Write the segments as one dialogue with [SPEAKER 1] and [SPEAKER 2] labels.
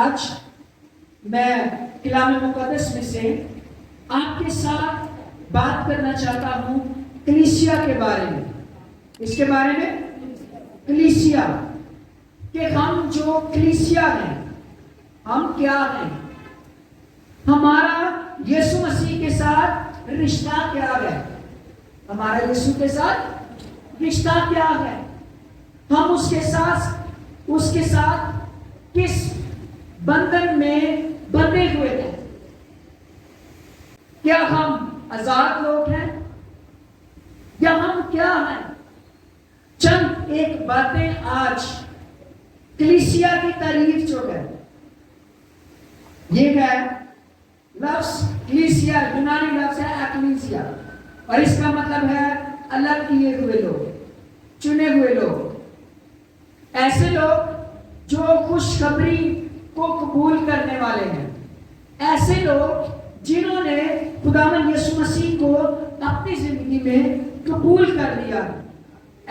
[SPEAKER 1] آج میں کلام مقدس میں سے آپ کے ساتھ بات کرنا چاہتا ہوں کلیسیا کے بارے میں. اس کے بارے میں کلیسیا کہ ہم جو کلیسیا ہیں ہم کیا ہیں, ہمارا یسوع مسیح کے ساتھ رشتہ کیا ہے, ہمارا یسوع کے ساتھ رشتہ کیا ہے, ہم اس کے ساتھ کس بندھن میں بندھے ہوئے ہیں, کیا ہم آزاد لوگ ہیں یا ہم کیا ہیں. چند ایک باتیں آج کلیسیا کی تعریف جو ہے, یہ ہے لفظ کلیسیا یونانی لفظ ہے ایکلیسیا, اور اس کا مطلب ہے الگ کیے ہوئے لوگ, چنے ہوئے لوگ, ایسے لوگ جو خوشخبری کو قبول کرنے والے ہیں, ایسے لوگ جنہوں نے خداوند یسوع مسیح کو اپنی زندگی میں قبول کر لیا,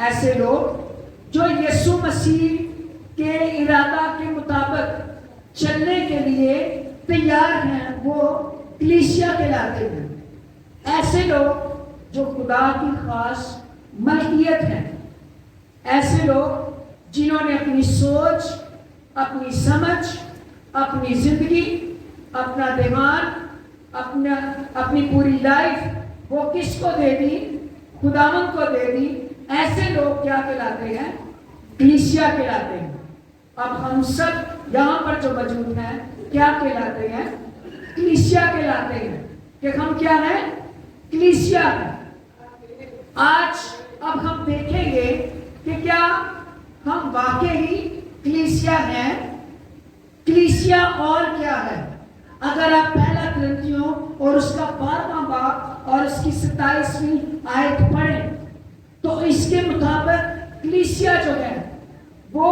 [SPEAKER 1] ایسے لوگ جو یسوع مسیح کے ارادہ کے مطابق چلنے کے لیے تیار ہیں, وہ کلیسیا کہلاتے ہیں. ایسے لوگ جو خدا کی خاص ملکیت ہیں, ایسے لوگ جنہوں نے اپنی سوچ, اپنی سمجھ, اپنی زندگی, اپنا دماغ, اپنی پوری لائف وہ کس کو دے دی, خداوند کو دے دی. ایسے لوگ کیا کہلاتے ہیں, کلیسیا کہلاتے ہیں. اب ہم سب یہاں پر جو موجود ہیں کیا کہلاتے ہیں, کلیسیا کہلاتے ہیں. کہ ہم کیا ہیں, کلیسیا ہیں. آج اب ہم دیکھیں گے کہ کیا ہم واقعی کلیسیا ہیں. کلیسیا اور کیا ہے. اگر آپ پہلا کرنتھیوں اور اس کا 12واں باب اور اس کی 27ویں آیت پڑھیں تو اس کے مطابق کلیسیا جو ہے وہ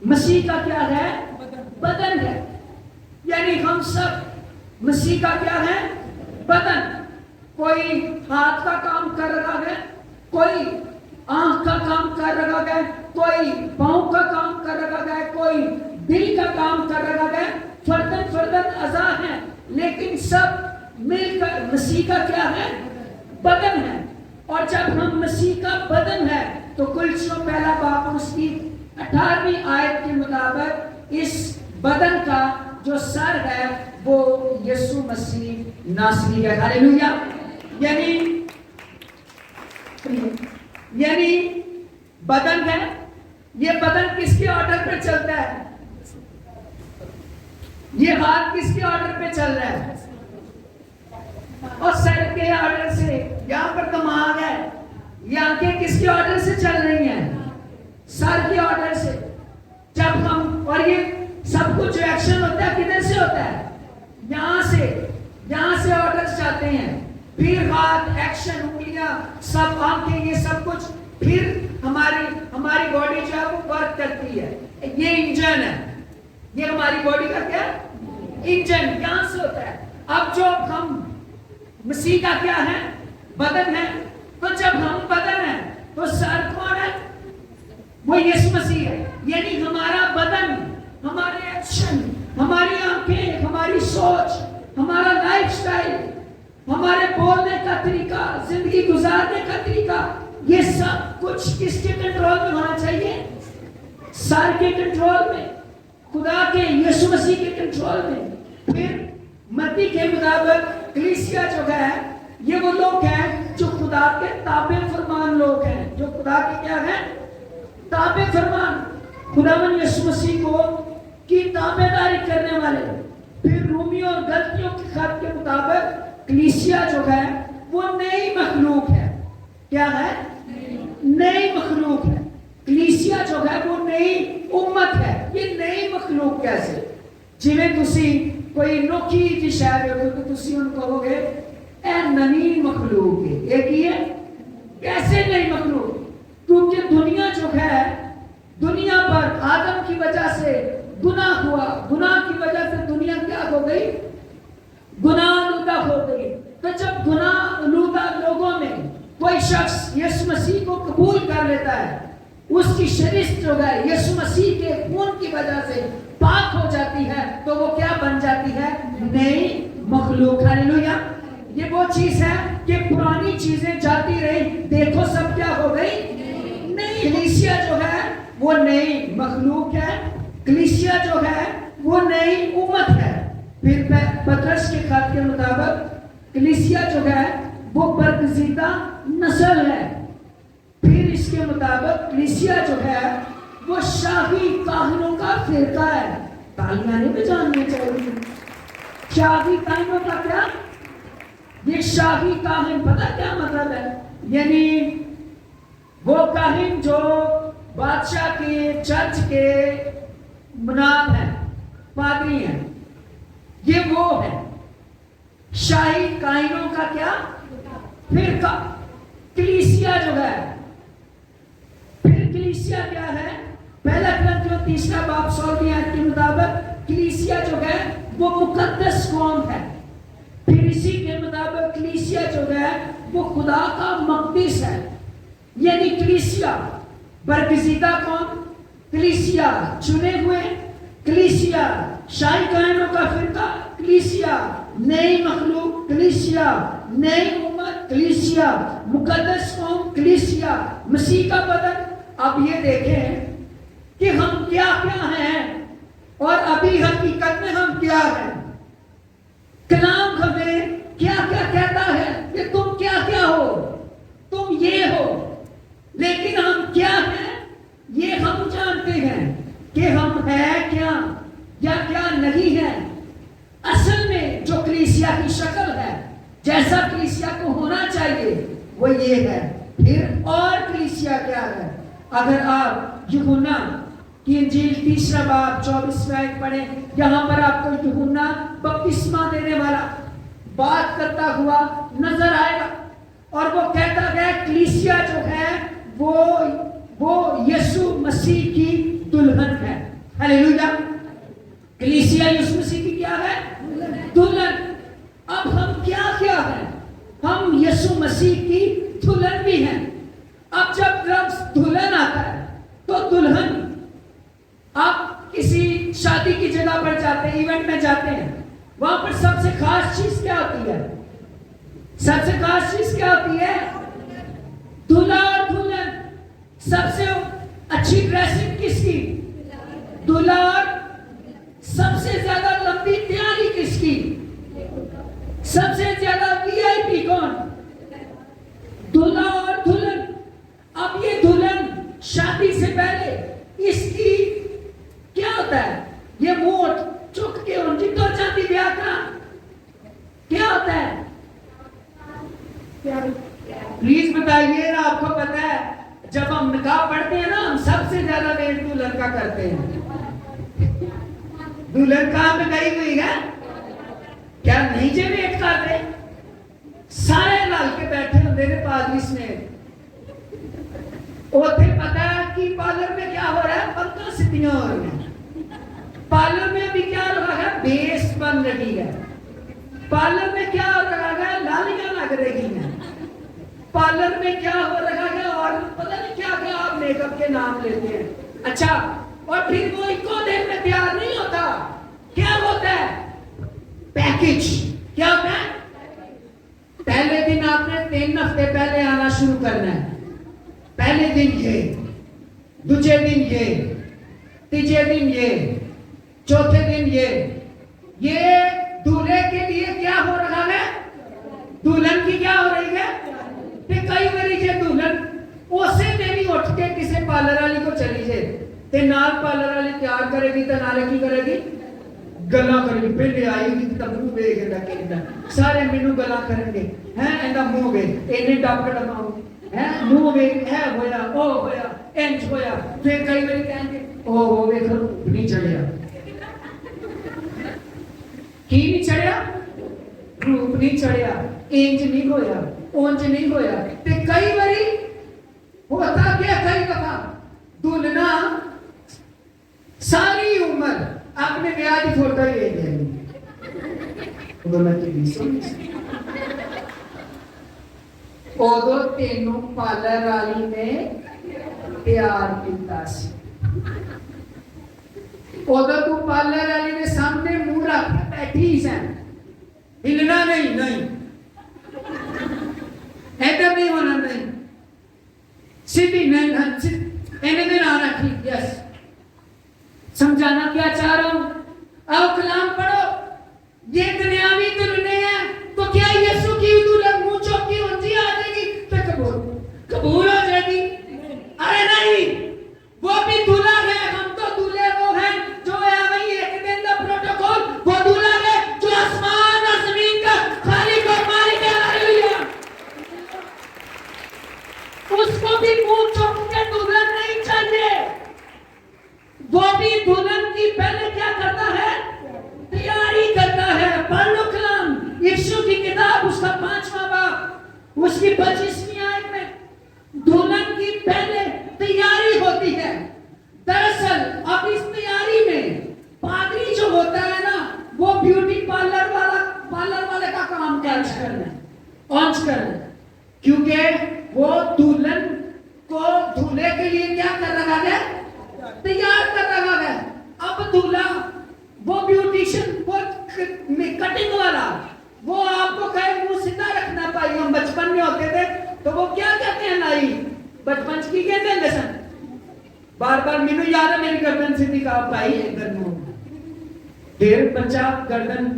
[SPEAKER 1] مسیح کا کیا ہے, بدن ہے. یعنی ہم سب مسیح کا کیا ہے, بدن. کوئی ہاتھ کا کام کر رہا ہے, کوئی آنکھ کا کام کر رہا ہے, کوئی پاؤں کا کام کر رہا ہے, کوئی دل کا کام کر رہا ہے. فردن اعضاء ہیں لیکن سب مل کر مسیح کا کیا ہے, بدن ہے. اور جب ہم مسیح کا بدن ہے تو کلوسیوں پہلا باب اور اس کی 18ویں آیت کے مطابق اس بدن کا جو سر ہے وہ یسوع مسیح ناصری ہے. ہاللیلویا. یعنی بدن ہے, یہ بدن کس کے آرڈر پہ چلتا ہے, یہ ہاتھ کس کے آرڈر پہ چل رہا ہے, اور سر کے آرڈر سے, یہاں پر دماغ ہے, یہ آنکھیں کس کے آرڈر سے چل رہی ہیں, سر کے آرڈر سے. جب ہم, اور یہ سب کچھ جو ایکشن ہوتا ہے کدھر سے ہوتا ہے, یہاں سے آرڈرز جاتے ہیں, پھر ہاتھ, ایکشن, انگلیاں, سب آنکھیں, یہ سب کچھ پھر ہماری باڈی جو ہے وہ ورک کرتی ہے. یہ انجن ہے, یہ ہماری باڈی کا کیا انجن یہاں سے ہوتا ہے. اب جو ہم مسیح کا کیا ہے, بدن ہے, تو جب ہم بدن ہیں تو سر کون ہے, وہ یسوع مسیح ہے. یعنی ہمارا بدن, ہمارے ایکشن, ہماری آنکھیں, ہماری سوچ, ہمارا لائف سٹائل, ہمارے بولنے کا طریقہ, زندگی گزارنے کا طریقہ, یہ سب کچھ کس کے کنٹرول میں ہونا چاہیے, سر کے کنٹرول میں, خدا کے یسوع مسیح کے کنٹرول میں. پھر متی کے مطابق کلیسیا جو ہے یہ وہ لوگ ہیں جو خدا کے تابع فرمان لوگ ہیں, جو خدا کے کیا ہیں, تابع فرمان, خداوند یسوع مسیح کو کی تابع داری کرنے والے. پھر رومیوں اور غلطیوں کے خط کے مطابق کلیسیا جو ہے وہ نئی مخلوق ہے. کیا ہے, نئی مخلوق ہے. کلیسیا جو ہے وہ نئی امت ہے. یہ نئی مخلوق کیسے, جویں تسی کوئی نوکھی جی شاید ہو تو تسی ان کو کہو گے اے نئی مخلوق ہے. ایک ہی ہے, کیسے نئی مخلوق, کیونکہ دنیا جو ہے, دنیا پر آدم کی وجہ سے گناہ ہوا, گناہ کی وجہ سے دنیا کیا ہو گئی, گناہ آلودہ ہو گئی. تو جب گناہ آلودہ لوگوں میں کوئی شخص یسوع مسیح کو قبول کر لیتا ہے, اس کی شریعت جو ہے یسوع مسیح کے خون کی وجہ سے پاک ہو جاتی ہے, مخلوق. ہاللیلویا. یہ وہ چیز ہے کہ پرانی چیزیں جاتی رہی, دیکھو سب کیا ہو گئی, نئی. کلیسیا جو ہے وہ نئی مخلوق ہے, کلیسیا جو ہے وہ نئی امت ہے. پھر پطرس کے خط کے مطابق کلیسیا جو ہے وہ برگزیدہ نسل ہے. پھر اس کے مطابق کلیسیا جو ہے وہ شاہی کاہنوں کا فرقہ ہے. تالیاں نہیں بجانی چاہیے. شاہی کاہنوں کا کیا؟ یہ شاہی کاہن پتہ کیا مطلب ہے؟ یعنی وہ کاہن جو بادشاہ کے, چرچ کے مناب ہیں, پادری ہیں, یہ وہ ہے شاہی کاہنوں کا کیا فرقہ. کلیسیا جو ہے, پھر کلیسیا کیا ہے؟ پہلا کرنتیوں 3 باب 16 آیت کے مطابق کلیسیا جو ہے وہ مقدس قوم ہے. پھر اسی کے مطابق کلیسیا جو ہے وہ خدا کا مقدس ہے. یعنی کلیسیا برگزیدہ قوم, کلیسیا چنے ہوئے, کلیسیا شاہی کاہنوں کا فرقہ, کلیسیا نئی مخلوق, کلیسیا نئی امت, کلیسیا مقدس قوم, کلیسیا مسیح کا بدن. اب یہ دیکھیں کہ ہم کیا کیا ہیں اور ابھی حقیقت میں ہم کیا ہیں. کلام ہمیں کیا کیا کہتا ہے کہ تم کیا کیا ہو, تم یہ ہو. لیکن ہم کیا ہیں یہ ہم جانتے ہیں کہ ہم ہیں کیا یا کیا نہیں ہے. اصل میں جو کلیسیا کی شکل ہے, جیسا کلیسیا کو ہونا چاہیے وہ یہ ہے. پھر اور کلیسیا کیا ہے؟ اگر آپ یوحنا کی انجیل 3 باب 24 آیت پڑھیں, یہاں پر آپ کو یوحنا بپتسمہ دینے والا بات کرتا ہوا نظر آئے گا, اور وہ کہتا گیا کلیسیا جو ہے وہ یسوع مسیح کی دلہن ہے. ہاللیلویا. کلیسیا یسوع مسیح کی کیا ہے؟ دلہن. اب ہم کیا کیا ہیں؟ ہم یسوع مسیح کی دلہن بھی ہیں. اب جب لفظ دلہن آتا ہے تو دلہن, آپ کسی شادی کی جگہ پر جاتے ہیں, ایونٹ میں جاتے ہیں, وہاں پر سب سے خاص چیز کیا ہوتی ہے؟ سب سے خاص چیز کیا ہوتی ہے؟ دلہا اور دلہن. سب سے اچھی ڈریسنگ کس کی؟ دلہا. اور سب سے زیادہ لمبی تیاری کس کی؟ سب سے زیادہ VIP کون؟ دلہا اور دلہن. اب یہ دلہن شادی سے پہلے اس کی کیا ہوتا ہے؟ یہ موٹ چک کے ان کی تو جاتی بیاہ کا کیا ہوتا ہے؟ پلیز بتائیے نا, آپ کو پتا ہے جب ہم نکاح پڑھتے ہیں نا, ہم سب سے زیادہ ویٹ دلہن کا کرتے ہیں. دلہن کہاں پہ گئی ہوئی ہے؟ کیا نہیں جے ویٹ کرتے؟ سارے لال کے بیٹھے ہوتے ہیں پادری میں. اوتھے پتا ہے کہ پارلر میں کیا ہو رہا ہے؟ پنکھا سٹیاں ہو رہی ہیں. پارلر میں ابھی کیا رہا ہے؟ بیس بن رہی ہے. پارلر میں کیا ہو رہا ہے؟ لالیاں لگ رہی ہیں. پارلر میں کیا ہو رہا ہے؟ اور پتہ نہیں کیا کیا آپ میک اپ کے نام لیتے ہیں. اچھا, اور پھر وہ ایک دن میں تیار نہیں ہوتا. کیا ہوتا ہے؟ پیکج. کیا ہوتا ہے؟ پہلے دن آپ نے 3 ہفتے پہلے آنا شروع کرنا ہے. پہلے دن یہ, دوسرے دن یہ, تیسرے دن یہ, چوتھے دن یہ دولہے کے لیے کیا ہو رہا ہے؟ دلہن کی کیا ہو رہی ہے؟ کہ کئی باری یہ دلہن اسے دن اٹھ کے کسی پارلر والی کو چلی جائے تے نال پارلر والی تیار کرے گی تے نالے کی کرے گی؟ گلا کرے گی. پہلے آئی گی تے منہ ویکھ کے کہندا سارے مینوں گلا کرن گے, ہیں ایندا منہ ویکھ اینے ڈاکٹر لگاؤ ہے, منہ ویکھ ہے ہویا او ہویا انج ہویا. پھر کئی باری کہیں گے او ویکھ نہیں چڑھیا. کی نہیں چڑھیا؟ روپ نہیں چڑھیا, انج نہیں ہویا, اونج نہیں ہویا. تے کئی باری ہوتا کیا, کئی دفعہ دلہنا ساری عمر اپنے بیاہ کی فوٹو ہی لے جائیں گی. ادو تینوں پارلر والی نے تیار کیتا سی. ادو تو پارلر والی نے سامنے منہ رکھ بیٹھی سن ہلنا نہیں، نہیں ادھر نہیں ہونا، نہیں سیدھی نہیں، اینی دن آنا، ٹھیک، یس. سمجھانا کیا چاہ رہا ہوں؟ آؤ کلام پڑھو. یہ دنیاوی دلہنیں ہیں تو کیا یسوع کی دلہن منہ چوکی اونچی آ جائے گی تو قبول ہو جائے گی؟ ارے نہیں، وہ بھی دلہا ہے. ہم تو دلہے وہ ہیں جو ہے وہی ایک دن کا پروٹوکول. وہ دلہا ہے جو آسمان اور زمین کا خالق اور مالک ہے. ہاللیلویا. اس کو بھی منہ چوک کے دلہن نہیں چاہیے. وہ بھی دلہن کی پہلے کیا کرتا ہے؟ تیاری کرتا ہے. پڑھ لو کلام، یشوع کی کتاب اس کا 5واں باب اس کی 25ویں آیت میں دلہن کی پہلے تیاری ہوتی ہے. دراصل اب اس تیاری میں پادری جو ہوتا ہے نا، وہ بیوٹی پارلر والے کا کام آنچ کرنا، کیونکہ وہ دلہن کو دولہے کے لیے کیا کر رہا ہے؟ تیار کر رہا ہے. اب دولہا وہ بیوٹیشن، وہ کٹنگ والا، وہ آپ کو کہے منہ سیدھا رکھنا پائی. ہم بچپن میں ہوتے تھے تو وہ کیا کہتے ہیں؟ لائی بچپن کی کہتے ہیں لیسن. بار بار مینو یاد ہے میری گردن سیدھی کہا پائی گردن پھر بچہ گردن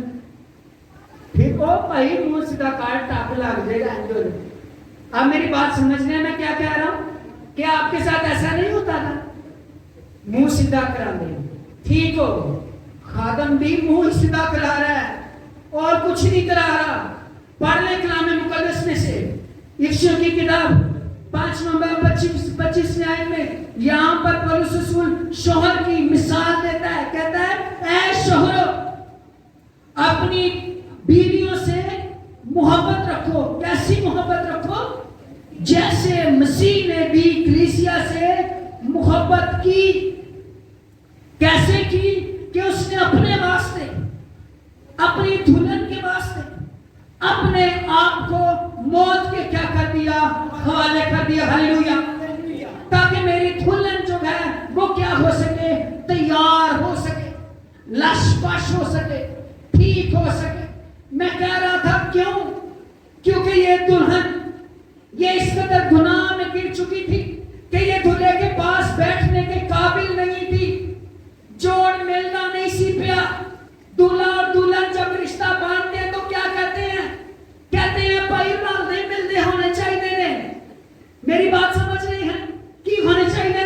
[SPEAKER 1] پھر او پائی منہ سیدھا کاٹ ٹاپ لگ جائے گا. اب میری بات سمجھنے میں کیا کہہ رہا ہوں؟ کیا آپ کے ساتھ ایسا نہیں ہوتا تھا؟ منہ سیدھا کرا دیں، ٹھیک ہو. خادم بھی منہ سیدھا کرا رہا ہے اور کچھ نہیں کرا رہا. پڑھ لیں کلام مقدس میں سے یشوع کی کتاب 5واں باب 25ویں آیت میں یہاں پر پولس رسول شوہر کی مثال دیتا ہے. کہتا ہے اے شوہرو اپنی بیویوں سے محبت رکھو. کیسی محبت رکھو؟ جیسے مسیح نے بھی کلیسیا سے محبت کی. کیسے کی؟ کہ اس نے اپنے واسطے، اپنی دلہن کے واسطے اپنے آپ کو موت کے کیا کر دیا؟ حوالے کر دیا. ہاللیلویا. تاکہ میری دلہن جو ہے وہ کیا ہو سکے؟ تیار ہو سکے، لش پش ہو سکے، ٹھیک ہو سکے. میں کہہ رہا تھا کیوں؟ کیونکہ یہ دلہن یہ اس قدر گناہ میں گر چکی تھی کہ یہ دلہے کے پاس بیٹھنے کے قابل نہیں تھی. جوڑ ملنا نہیں سی پیا. دلہا اور دلہن جب رشتہ باندھتے ہیں تو کیا کہتے ہیں؟ کہتے ہیں بھائی رالدے ملتے ہونے چاہیے. میری بات سمجھ رہی ہیں؟ کی ہونے چاہیے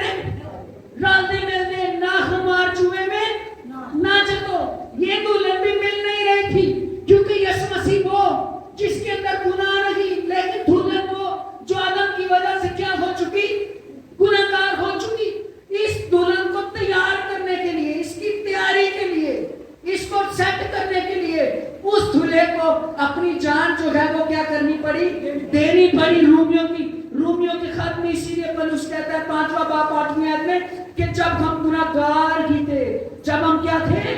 [SPEAKER 1] رالدے ملتے، نہ ہمار جوئے میں نہ جتو. یہ دلہن بھی مل نہیں رہی تھی کیونکہ یسوع مسیح وہ جس کے اندر گناہ نہیں، لیکن دلہن وہ جو آدم کی وجہ سے کیا ہو چکی؟ گناہگار ہو چکی. اس دلہن کو تیار کرنے کے لیے، اس کی تیاری کے لیے، اس کو سیٹ کرنے کے لیے اس دلہے کو اپنی جان جو ہے وہ کیا کرنی پڑی؟ دینی پڑی. رومیوں کی خط میں اسی لیے پولس کہتا ہے 5واں باب 8ویں آیت میں کہ جب ہم گناہگار ہی تھے، جب ہم کیا تھے؟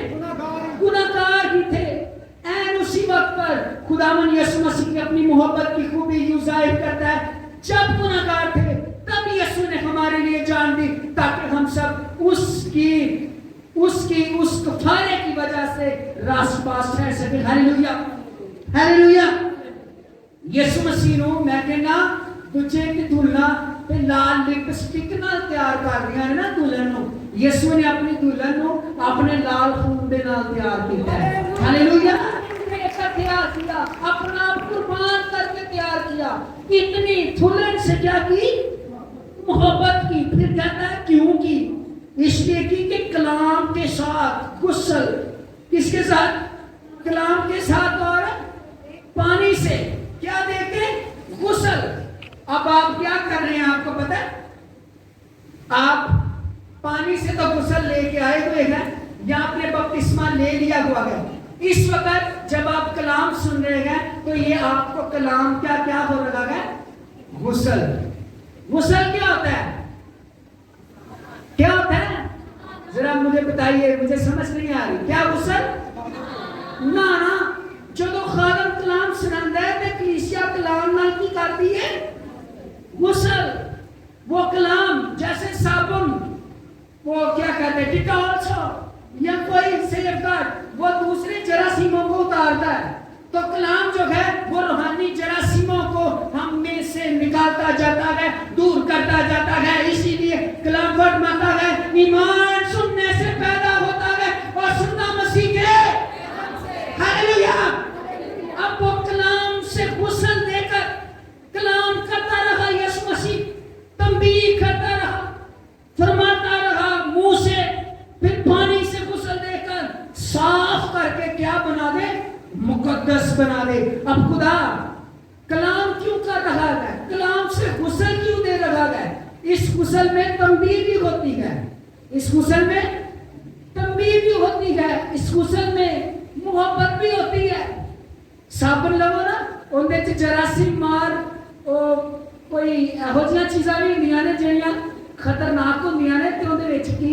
[SPEAKER 1] گناہگار ہی تھے. این اسی وقت پر خداوند یسوع مسیح کی اپنی محبت کی خوبی یوں ظاہر کرتا ہے. جب گناہگار تھے تب یسوع نے ہمارے لیے جان دی تاکہ ہم سب اس کفارے کی وجہ سے راست باز رہ سکے. ہاللیلویا. ہاللیلویا. یسوع مسیح نو میں کہنا تجھے کی دلہا تے لال لپسٹک نال تیار کر رہی ہے نا دلہن نو. یسوع نے اپنی دلہن نو اپنے لال خون دے نال تیار کیتا ہے. ہاللیلویا. تیار کیا، اپنا قربان کر کے تیار کیا. اتنی دلہن سے کیا کی؟ محبت کی. پھر کہتا ہے کیوں کی؟ اس لیے کی کہ کلام کے ساتھ غسل. کس کے ساتھ؟ کلام کے ساتھ اور پانی سے کیا دے کے؟ غسل. اب آپ کیا کر رہے ہیں آپ کو پتہ ہے؟ آپ پانی سے تو غسل لے کے آئے ہوئے ہیں یا آپ نے بپتسمہ لے لیا ہوا ہے. اس وقت جب آپ کلام سن رہے ہیں تو یہ آپ کو کلام کیا ہو رہا ہے؟ غسل. غسل کیا ہوتا ہے؟ کیا ہوتا ہے؟ ذرا مجھے بتائیے، مجھے سمجھ نہیں آ رہی. کیا غسل؟ نا جو خادم کلام سنندا ہے تے کلیسیا کلام نال کی کرتی ہے؟ غسل. وہ کلام جیسے صابن، وہ کیا کہتے ہیں ڈیٹول سو یا کوئی سیف گارڈ، وہ دوسرے جراثیموں کو اتارتا ہے. تو ایمان سننے سے پیدا ہوتا ہے اور سننا مسیح کے ہاللویا. اب وہ کلام سے غسل دے کر کلام کرتا رہا. یسوع مسیح تنبیہ کرتا رہا, فرماتا رہا منہ سے, پھر پانی سے غسل دے کر صاف کر کے کیا بنا دے؟ مقدس بنا دے. اب خدا کلام کیوں کر رہا ہے؟ کلام سے غسل کیوں دے رہا ہے؟ اس غسل میں تنبیہ بھی ہوتی ہے, اس غسل میں تنبیہ بھی ہوتی ہے, اس غسل میں محبت بھی ہوتی ہے. صابن لو نا, اندے چ جراثیم مار کوئی ਇਹੋ ਜਿਹੀਆਂ ਚੀਜ਼ਾਂ ਵੀ ਹੁੰਦੀਆਂ ਨੇ ਜਿਹੜੀਆਂ ਖਤਰਨਾਕ ਹੁੰਦੀਆਂ ਨੇ, ਤੇ ਉਹਦੇ ਵਿੱਚ ਕੀ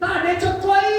[SPEAKER 1] ਤੁਹਾਡੇ ਚੋਂ ਕੋਈ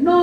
[SPEAKER 1] 9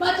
[SPEAKER 1] 5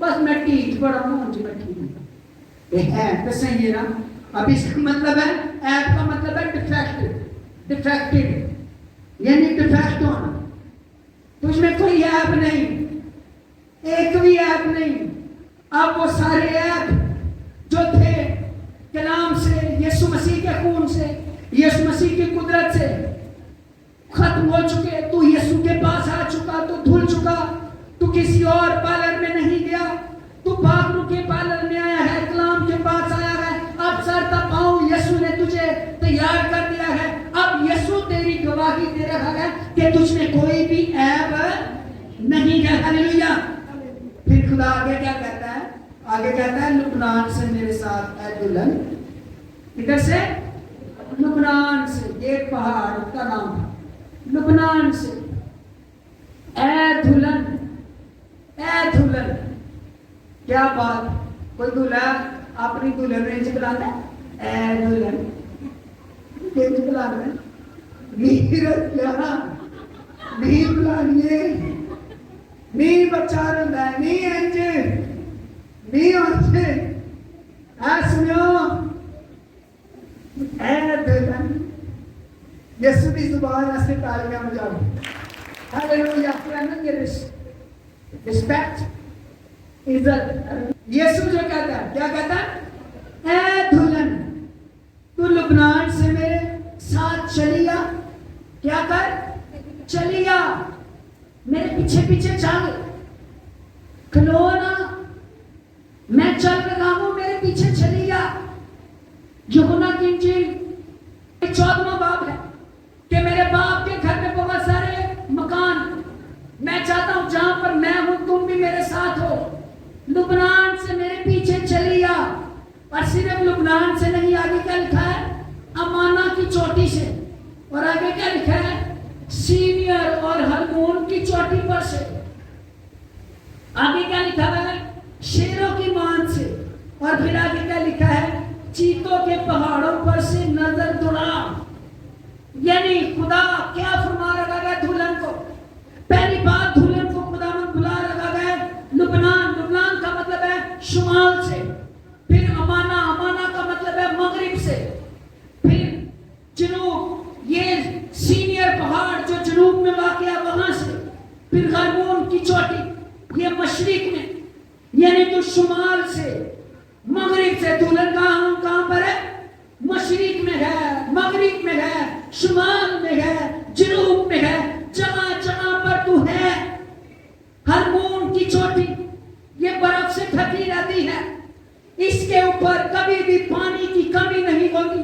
[SPEAKER 1] بس میں ٹھیک پڑا ہوں مجھے میں ٹھیک ہے تو صحیح ہے نا. اب اس کا مطلب ہے ایپ کا مطلب ہے ڈیفیکٹڈ یعنی ڈیفیکٹ ہونا. تجھ میں کوئی ایپ نہیں, ایک بھی ایپ نہیں. اب وہ سارے ایپ جو تھے کلام سے, یسوع مسیح کے خون سے, یسوع مسیح کی قدرت سے ختم ہو چکے. تو یسوع کے پاس آ چکا, تو دھل چکا, تو کسی اور پارلر میں نہیں گیا, تو پاک کے پارلر میں آیا ہے, کلام کے پاس آیا ہے. اب سر تپاؤں یسوع نے تجھے تیار کر دیا ہے. اب یسوع تیری گواہی دے رہا ہے کہ تجھ میں کوئی بھی عیب نہیں ہے. ہلیلویا. پھر خدا آگے کیا کہتا ہے؟ آگے کہتا ہے لبنان سے میرے ساتھ اے دلہن. ادھر سے لبنان سے, یہ پہاڑ کا نام ہے لبنان سے, اے دلہن, اے دلہن. کیا بات, کوئی دلہا اپنی دلہن رینج بلاتا ہے اے دلہن رینج بلاتا ہے. نیرت کیا نہیں بلانیے, نہیں بچہ رہتا ہے, نہیں انج نہیں ہوتے. سنو اے دلہن, یسوع کی زبان سے تالیاں بجاؤ. ہاللویا. رسپیکٹ, عزت. یسوع جو کہتا ہے, کیا کہتا ہے؟ اے دلہن تو لبنان سے میرے ساتھ چلی آ. کیا کر؟ چلی آ, میرے پیچھے پیچھے چل. کھلو نا, میں چل رہا ہوں, میرے پیچھے چلی آ. یوحنا کی انجیل 14واں باب ہے کہ میرے باپ کے گھر میں بہت سارے مکان, میں چاہتا ہوں جہاں پر میں ہوں تم بھی میرے ساتھ ہو. لبنان سے میرے پیچھے چلی آ. اور صرف لبنان سے نہیں, آگے کیا لکھا ہے؟ امانا کی چوٹی سے. اور آگے کیا لکھا ہے؟ سینئر اور ہرمون کی چوٹی پر سے. آگے کیا لکھا ہے؟ شیروں کی مان سے. اور پھر آگے کیا لکھا ہے؟ چیتوں کے پہاڑوں پر سے نظر دوڑا. یعنی خدا کیا فرما رکھا گیا دلہن کو؟ پہلی بات, دلہن کو خدا نے بلا رکھا گیا لبنان. لبنان کا مطلب ہے شمال سے. پھر امانا, امانا کا مطلب ہے مغرب سے. پھر جنوب, یہ سینئر پہاڑ جو جنوب میں واقع ہے وہاں سے. پھر ہرمون کی چوٹی, یہ مشرق میں, یعنی تو شمال سے مغرب سے. دلہن کہاں پر ہے؟ مشرق میں ہے, مغرب میں ہے, شمال میں ہے, جنوب میں ہے. جگہ جگہ پر تو ہے. ہرمون کی چوٹی یہ برف سے ڈھکی رہتی ہے, اس کے اوپر کبھی بھی پانی کی کمی نہیں ہوتی.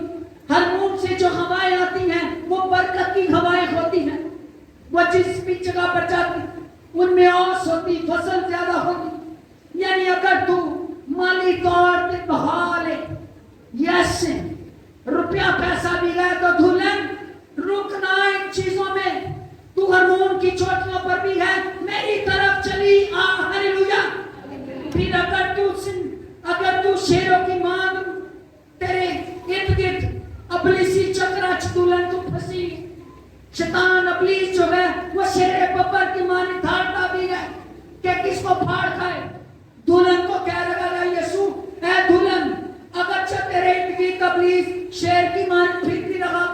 [SPEAKER 1] ہرمون سے جو ہوائیں آتی ہیں وہ برکت کی ہوائیں ہوتی ہیں. وہ جس بھی جگہ پر جاتی ان میں اوس ہوتی, فصل زیادہ ہوتی. یعنی اگر تو مالی طور پہ بحال ہے, یس روپیہ پیسہ بھی گئے, تو دلہن رکنا ان چیزوں میں. تو ہرمون کی چوٹیوں پر بھی ہے, میری طرف چلی آ. ہلیلویا. پھر اگر تو شیروں کی مان, تیرے ارد گرد ابلیسی چکراچ دلہن تو پھنسی. شیطان ابلیس جو ہے وہ شیر ببر کی مانی دھاڑتا بھی ہے کہ کس کو پھاڑ کھائے. دلہن کو کہہ رہا ہے یسوع, اے دلہن اگرچہ تیرے ارد گرد ابلیس شیر کی مانی پھر بھی رہا,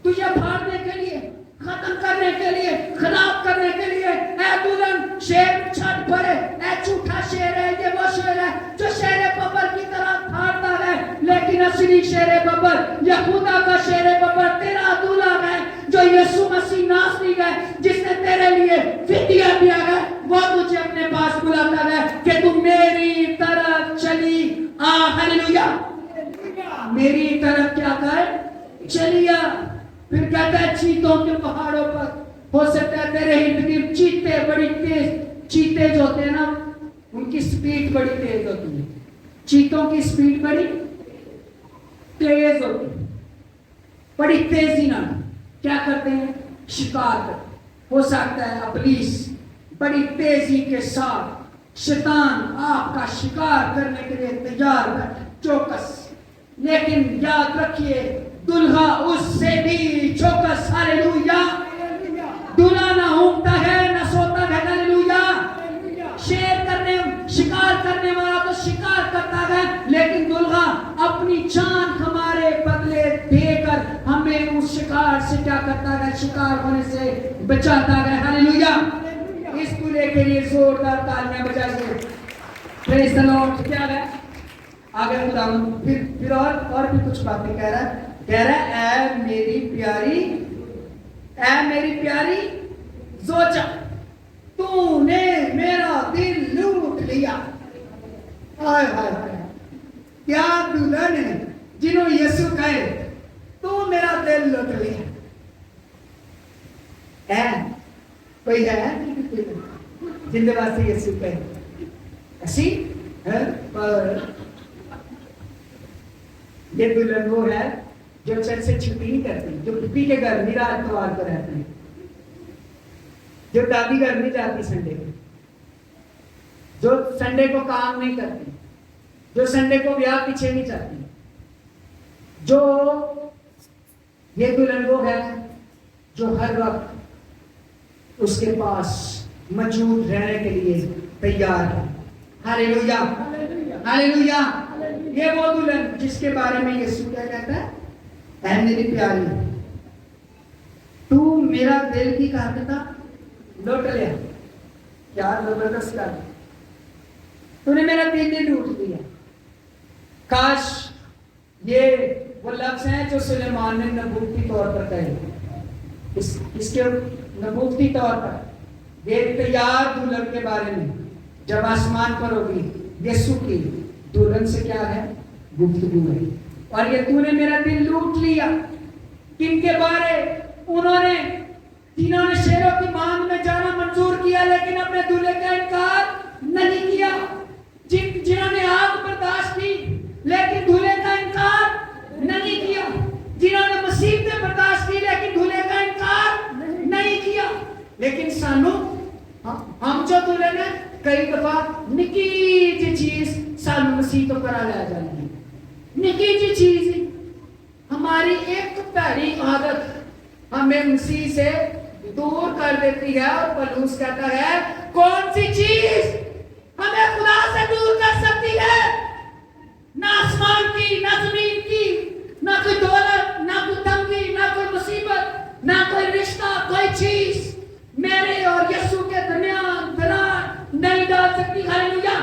[SPEAKER 1] تجھے پھاڑنے کے لیے, ختم کرنے کے لیے, خراب کرنے کے لیے, اے دلہن شیر چھٹ پڑے. اے جھوٹا شیر ہے, یہ وہ شیر ہے جو شیر ببر کی طرح پھاڑتا ہے, لیکن اصلی شیر ببر یا خدا کا شیر ببر تیرا دلہا ہے جو یسوع مسیح ناصری ہے, جس نے تیرے لیے فدیہ دیا ہے. وہ تجھے اپنے پاس بلاتا ہے کہ تم میری طرف چلی آ. ہلیلویا. میری طرف کیا کر؟ چلی آ. پھر کہتا ہے چیتوں کے پہاڑوں پر. ہو سکتا ہے تیرے ارد گرد چیتے بڑی تیز, چیتے جو ہوتے ہیں نا ان کی سپیڈ بڑی تیز ہوتی ہے. چیتوں کی سپیڈ بڑی تیز ہوتی ہے, بڑی تیزی نہ کیا کرتے ہیں؟ شکار کرتے. ہو سکتا ہے ابلیس بڑی تیزی کے ساتھ شیطان آپ کا شکار کرنے کے لیے تیار ہے, چوکس. لیکن یاد رکھیے دلہا اس سے بھی چوکس. ہاللویا. دلہا نہ اونگتا ہے نہ سوتا ہے. ہاللویا. شیر کرنے, شکار ہے, لیکن دلہا اپنی جان ہمارے بدلے دے کر ہمیں اس شکار سے کیا کرتا ہے, شکار ہونے سے بچاتا ہے. ہاللیلویا. اس دلہے کے لیے زوردار تالیاں بجائیے. پریز دی لارڈ. کیا ہے آگے خدا پھر اور بھی کچھ باتیں کہہ رہا ہے اے میری پیاری زوجہ, تو نے میرا دل لوٹ لیا. ہائے ہائے ہائے, کیا دلہن ہے جنہوں یسوع کہے تو میرا دل لوٹ لیا. کوئی ہے جن واسطے یسوع کہے ایسی یہ دلہن وہ ہے جو چرچ سے چھٹی نہیں کرتی, جو پپی کے گھر نہیں رات اتوار کو رہتی, جو دادی گھر نہیں جاتی سنڈے کو, جو سنڈے کو کام نہیں کرتی, جو سنڈے کو بیاہ پیچھے نہیں چاہتی. جو یہ دلہن وہ ہے جو ہر وقت اس کے پاس موجود رہنے کے لیے تیار ہے. ہاللیلویا ہاللیلویا. یہ وہ دلہن جس کے بارے میں یسوع کیا کہتا ہے, اے میری پیاری تو میرا دل کی کہا تھا لوٹ لیا. کیا زبردست کہا, تو نے میرا دل ہی لوٹ لیا. کاش یہ وہ لفظ ہیں جو سلیمان نے نبوتی طور پر کہے. اس کے نبوتی طور پر یہ تیار دلہن کے بارے میں جب آسمان پر ہوگی یسوع کی دلہن سے کیا ہے, گفتگو ہے. اور یہ تو نے میرا دل لوٹ لیا. کن کے بارے, انہوں نے جنہوں نے شیروں کی مانگ میں جانا منظور کیا لیکن اپنے دلہے کا انکار نہیں کیا, جنہوں نے آگ برداشت کی لیکن دلہے کا انکار نہیں کیا, جنہوں نے مصیبتیں برداشت کی لیکن دلہے کا انکار نہیں کیا. لیکن سانو ہم جو دلہن ہیں کئی دفعہ نکی جی چیز سانو مسیح تو کرا لیا جاتی ہے. نکی جی چیز ہماری ایک پیاری عادت ہمیں مسیح سے دور کر دیتی ہے. اور پولس کہتا ہے کون سی چیز ہمیں خدا سے دور کر سکتی ہے؟ نہ آسمان کی, نہ زمین کی, نہ کوئی دولت, نہ کوئی تنگی, نہ کوئی مصیبت, نہ کوئی رشتہ, کوئی چیز میرے اور یسوع کے درمیان درار نہیں ڈال سکتی. ہاللیلویا.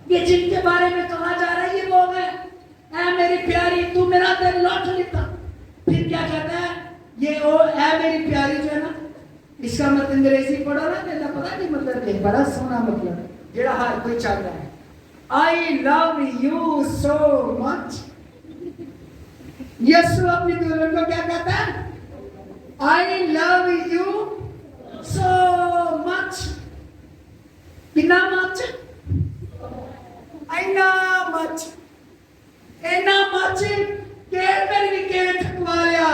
[SPEAKER 1] یہ جن کے بارے میں کہا جا رہا ہے یہ وہ ہے اے میری پیاری تو میرا دل لوٹ لیتا. پھر کیا کہتا ہے یہ او اے میری پیاری جو ہے نا, اس کا مطلب انگریزی پڑھو نا تو پتا نہیں مطلب ہے, بڑا سونا مطلب جڑا ہر کوئی چاہتا ہے. I love you so much. یسوع اپنی دلہن کو کیا کہتا ہے, I love you so much. کتنا مچ, اینا مچ کہ ادھر بھی کیل ٹھکوا لیا,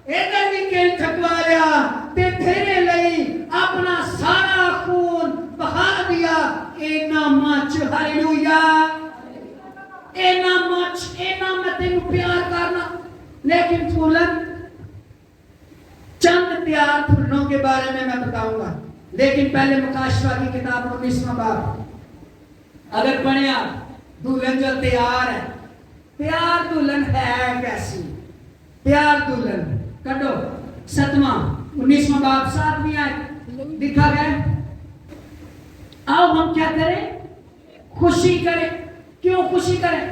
[SPEAKER 1] ادھر بھی کیل ٹھکوا لیا تے تیرے لئی اپنا سارا خون بہا دیا. اینا مچ. ہاللیلویا. اینا مچ, اینا میں تینوں پیار کرنا. لیکن پھولن چند پیار پھولنوں کے بارے میں بتاؤں گا, لیکن پہلے مکاشفہ کی کتاب 19واں باب اگر پڑھیں آپ, دلہن جو تیار ہے, پیار دلہن ہے کیسی, پیار دلہن کٹو 7واں 19واں باب 7ویں آیت لکھا گیا آؤ ہم کیا کریں, خوشی کریں. کیوں خوشی کریں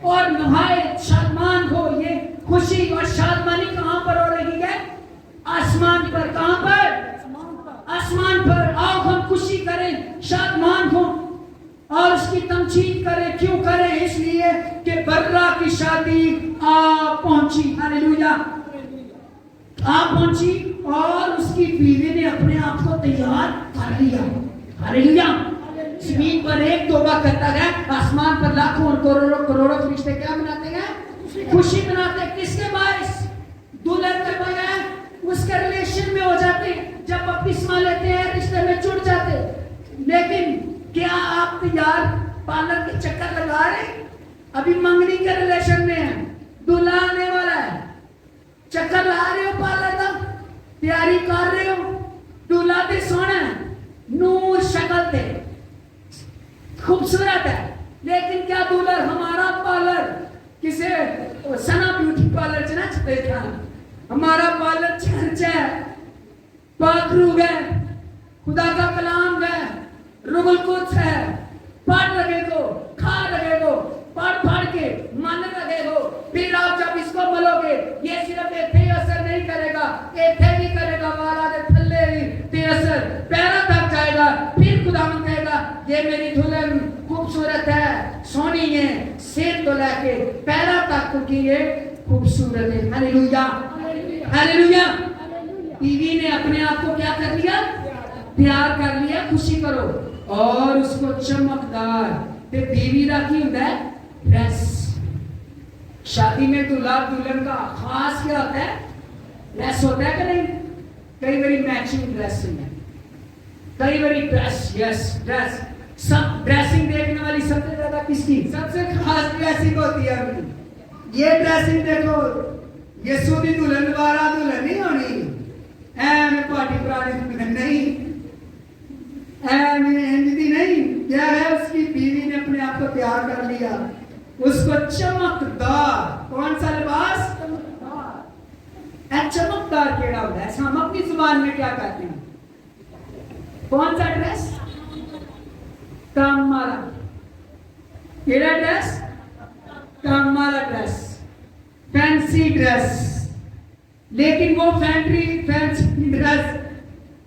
[SPEAKER 1] اور نہایت شادمان ہو. یہ خوشی اور شادمانی کہاں پر ہو رہی ہے, آسمان پر. کہاں پر, آسمان پر. آؤ ہم خوشی کریں, شادمان ہو اور اس کی تمجید کریں. کیوں کریں, اس لیے کہ برا کی شادی آ پہنچی. ہاللیلویا. آ پہنچی اور اس کی بیوی نے اپنے آپ کو تیار کر لیا. ہاللیلویا. زمین پر ایک توبہ کرتا ہے, آسمان پر لاکھوں اور کروڑوں فرشتے کیا مناتے ہیں, خوشی مناتے ہیں. کس کے باعث, دلہن کے بغیر اس کے ریلیشن میں ہو جاتے ہیں. جب بپتسمہ لیتے ہیں رشتے میں جڑ جاتے. لیکن کیا آپ تیار پارلر کے چکر لگا رہے ہیں, ابھی منگنی کے ریلیشن میں ہیں, دلہا آنے والا ہے, چکر لگا رہے ہو پارلر کا, تیاری کر رہے ہو, دلہا تے سونا ہے, نور شکل تے خوبصورت ہے, لیکن کیا دولہر ہمارا پارلر کسے سنا بیوٹی پارلر چنا چھتے تھا، ہمارا پارلر چرچ ہے، پاک روح ہے، خدا کا کلام ہے، روح القدس ہے، پڑھ لگے گو، کھا لگے گو، پڑھ کے مان لگے گو، پھر آپ جب اس کو ملو گے یہ صرف ایتھے اثر نہیں کرے گا، ایتھے بھی کرے گا، والا دے تھلے بھی تے اثر پیرا تک جائے گا، پھر خدا من کہے گا یہ میری دلہن خوبصورت ہے، سونی ہے، سر تو لے کے پیرا تک کی یہ خوبصورت ہے۔ ہاللیلویہ ہاللیلویہ۔ بیوی نے اپنے آپ کو کیا کر لیا؟ پیار کر لیا، خوشی کرو، اور اس کو چمکدار تے بیوی دا کی ہوتا ہے؟ ڈریس۔ شادی میں دلہا دلہن کا خاص کیا ہوتا ہے؟ ڈریس ہوتا ہے کہ نہیں؟ کئی باری میچنگ ڈریس ہے، کئی باری ڈریس، یس ڈریس، سب ڈریسنگ دیکھنے والی سب سے زیادہ کس کی؟ سب سے خاص ڈریسنگ ہوتی ہے یہ ڈریسنگ دیکھو، یسوع دی دلہن وارا دلہن نہیں ہونی، میں پارٹی پرانی دلہن نہیں، دی نہیں، کیا ہے اس کی بیوی نے اپنے آپ کو پیار کر لیا، اس کو چمکدار، کون سا لباس؟ چمکدار کیڑا ہوتا ہے، ہم اپنی زبان میں کیا کہتے ہیں؟ کون سا ڈریس؟ کام والا، کیڑا ڈریس؟ کام والا ڈریس، فینسی ڈریس، لیکن وہ فینسی ڈریس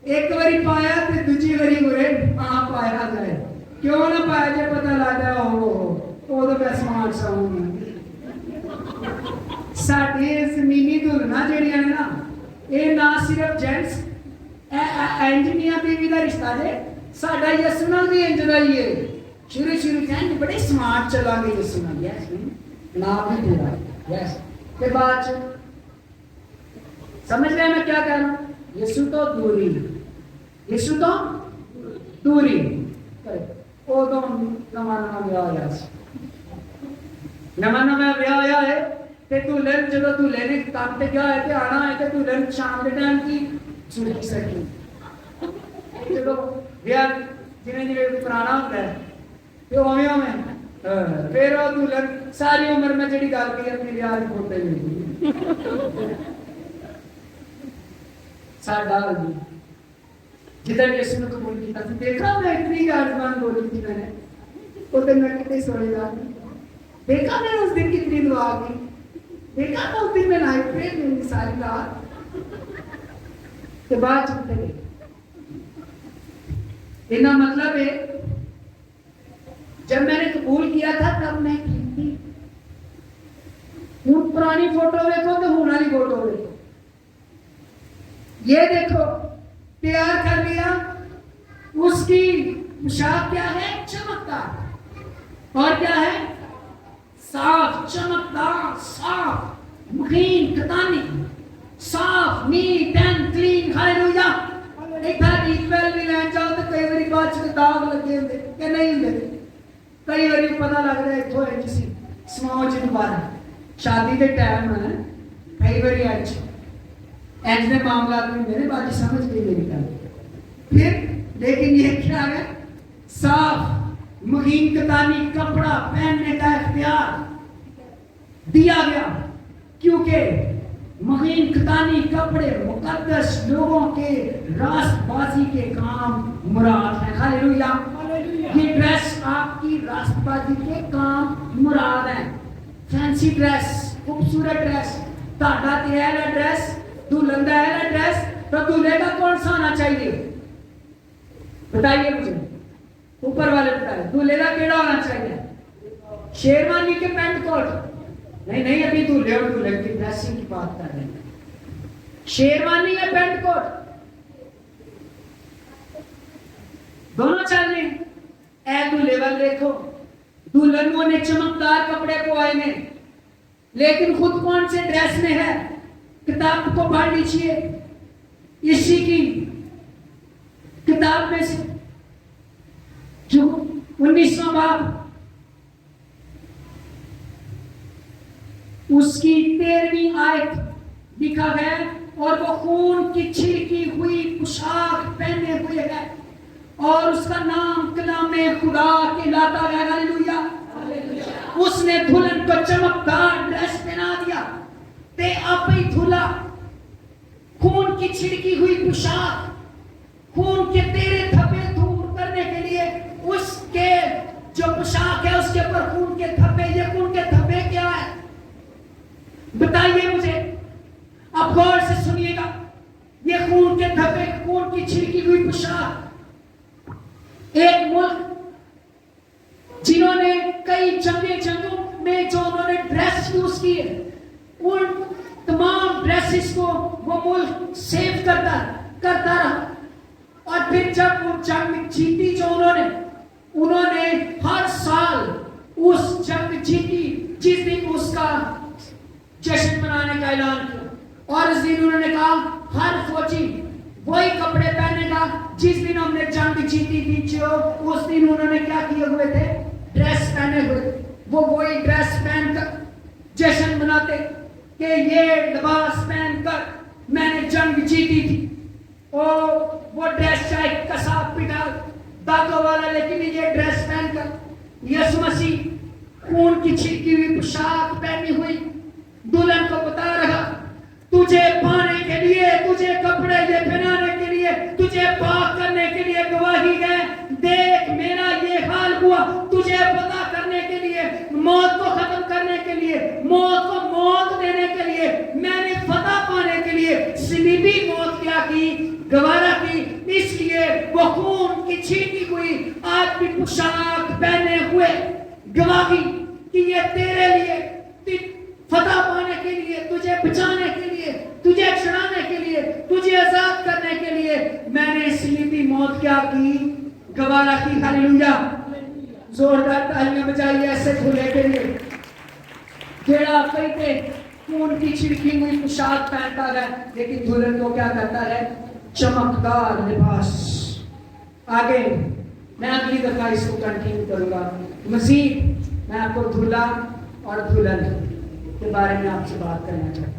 [SPEAKER 1] ایک باری پایا تے دوجی باری گرے پایا جائے، کیوں نہ پایا جائے؟ پتہ لگا وہ تو میں سماج سا ہوں ساڈے زمینی دلہناں جڑیاں نے نا، یہ نہ صرف جینٹس انجینئر بیوی دا رشتہ ہے، ساڈا یسوع نال بھی انج دا ہی ہے، شروع کہیں بڑے سمارٹ چلا گے یسوع نال، یس نام بھی تیرا، یس تے بعد سمجھ رہے ہیں میں کیا کہہ رہا ہوں؟ یسوع تو دوری، یسوع تو دوری، ادو نواں ویاہ ہویا سی، نواں ویاہ ہویا ہے تے دلہن جدو دلہے نے کام تے گیا ہے تے آنا ہے تے دلہن شام کے ٹائم کی سوچ سکی، جدو ویاہ جنہیں پرانا ہوتا ہے تے اوویں پھر وہ دلہن ساری عمر میں جڑی گل کی اپنی ویاہ دی فوٹو لے ساڈا جدھر یسوع نے قبول کیا تھا، دیکھا میں اتنی گارزمان بولی تھی میں نے، وہ دن میں کتنے سونے گا، دیکھا میں اس دن کتنی دعا کی، دیکھا میں اس دن میں نائٹ پریئر میں ساری رات کے بعد چلتے گئے۔ اتنا مطلب ہے جب میں نے قبول کیا تھا تب میں کی تھی، ہوں پرانی فوٹو دیکھو تو ہوں والی فوٹو دیکھو، یہ دیکھو پیار کر لیا، اس کی پوشاک کیا ہے؟ چمکدار، اور کیا ہے؟ صاف، چمکدار، صاف، مخین، کتانی، صاف، نیٹ اینڈ کلین، ہاللیلویہ۔ ایک بار ایکویل بھی لین جاؤ تو کئی باری بعد سے داغ لگے ہوتے کہ نہیں ہوتے، کئی باری پتہ لگ رہا ہے اتھو ہے جسی سماؤ جی دوبارہ شادی کے ٹائم ہے، کئی باری ایج نے معاملات میں میرے باجی سمجھ گئی میری گل، پھر لیکن یہ کیا ہے؟ صاف مہین کتانی کپڑا پہننے کا اختیار دیا گیا، کیونکہ مہین کتانی کپڑے مقدس لوگوں کے راست بازی کے کام مراد ہیں۔ ہاللیلویہ۔ یہ ڈریس آپ کی راست بازی کے کام مراد ہیں، فینسی ڈریس، خوبصورت ڈریس، تاڑا تیرا ڈریس، دلہن دا ہے ڈریس، تو دلہے کا کون سا ہونا چاہیے؟ بتائیے مجھے، اوپر والے بتائیے، دلہے کا کیڑا ہونا چاہیے؟ شیروانی کے پینٹ کوٹ؟ نہیں ابھی دلہے اور دلہن کی ڈریسنگ کی بات کر رہے ہیں، شیروانی یا پینٹ کوٹ دونوں چل رہے ہیں۔ اے دلہے والے دیکھو، دلہنوں نے چمکدار کپڑے پوائے ہیں، لیکن خود کون سے ڈریس میں ہے؟ کتاب کو پڑھ لیجیے، اسی کی کتاب میں سے جو 19واں باب اس کی 13ویں آیت لکھا گیا، اور وہ خون کی چھلکی ہوئی پوشاک پہنے ہوئے ہے، اور اس کا نام کلام خدا کہلاتا ہے۔ ہاللیلویہ۔ اس نے دلہن کو چمکدار ڈریس پہنا دیا تے آپ ہی دھلا خون کی چھڑکی ہوئی پوشاک خون کے تیرے دھبے دور کرنے کے لیے اس کے جو پوشاک ہے اس کے اوپر خون کے دھبے. یہ خون کے دھبے کیا ہے بتائیے مجھے, اب غور سے سنیے گا. یہ خون کے دھبے خون کی چھڑکی ہوئی پوشاک ایک ملک جنہوں نے کئی جنگوں میں جو انہوں نے ڈریس یوز کی ہے ان تمام ڈریسز کو وہ ملک سیو کرتا رہا. اور پھر جب وہ جنگ جیتی جو انہوں نے ہر سال اس جنگ جیتی جس دن اس کا جشن منانے کا اعلان کیا, اور اس دن انہوں نے کہا ہر فوجی وہی کپڑے پہنے گا جس دن ہم نے جنگ جیتی تھی. جو اس دن انہوں نے کیا کیے ہوئے تھے, ڈریس پہنے ہوئے, وہ وہی ڈریس پہن کر جشن مناتے کہ یہ لباس پہن کر میں نے جنگ جیتی تھی. وہ ڈریس چاہے کساب پٹا داغوں والا, لیکن یہ ڈریس پہن کر یسوع مسیح خون کی چھڑکی ہوئی پوشاک پہنی ہوئی دلہن کو بتا رہا تجھے پانے کے لیے, تجھے کپڑے یہ پہنانے کے لیے, تجھے پاک کرنے کے لیے گواہی ہے. دیکھ میرا یہ حال ہوا تجھے پتا کرنے کے لیے, موت کو ختم کرنے کے لیے, موت کو موت دینے کے لیے, میں نے فتح پانے کے لیے صلیبی موت کیا کی, گوارا کی. اس لیے وہ خون کی چھینی ہوئی آدمی پوشاک پہنے ہوئے گواہی کہ یہ تیرے لیے فتح پانے کے لیے, تجھے بچانے کے لیے, تجھے چھڑانے کے لیے, تجھے آزاد کرنے کے لیے میں نے صلیبی موت کیا کی, گوارا کی. ہاللویا, زوردار تالیاں بجائیے ایسے دھولے کے لیے جیڑا کہتے خون کی چھڑکی ہوئی پوشاک پہنتا ہے لیکن دلہن کو کیا کرتا ہے, چمکدار لباس. آگے میں اگلی دفعہ اس کو کنٹینیو کروں گا. مزید میں آپ کو دلہا اور دلہن کے بارے میں آپ سے بات کرنا چاہتا ہوں.